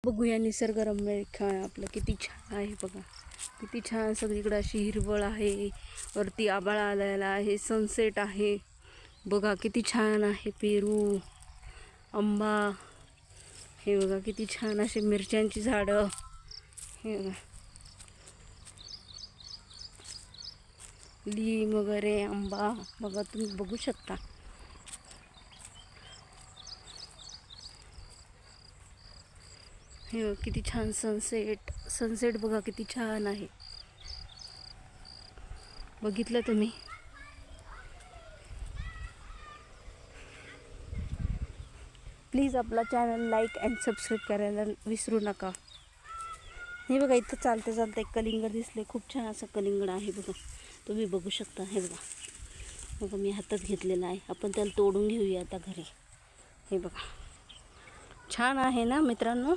बघूया निसर्गरम्य आपलं किती छान आहे बघा. किती छान सगळीकडे अशी हिरवळ आहे. वरती आभाळ आलेला आहे. सनसेट आहे बघा. किती छान आहे. पेरू, आंबा, हे बघा किती छान असे मिरच्यांची झाडं. हे बघा लिंब वगैरे, आंबा बघा तुम्ही बघू शकता. हे किती छान सनसेट बघा किती छान आहे. बघितलं तुम्ही. प्लीज आपला चॅनल लाईक अँड सबस्क्राईब करायला विसरू नका. हे बघा इथं चालते चालते एक कलिंगड दिसले. खूप छान असं कलिंगड आहे बघा. तुम्ही बघू शकता. हे बघा मी हातात घेतलेला आहे. आपण त्याला तोडून घेऊया आता घरी. हे बघा छान आहे ना मित्रांनो.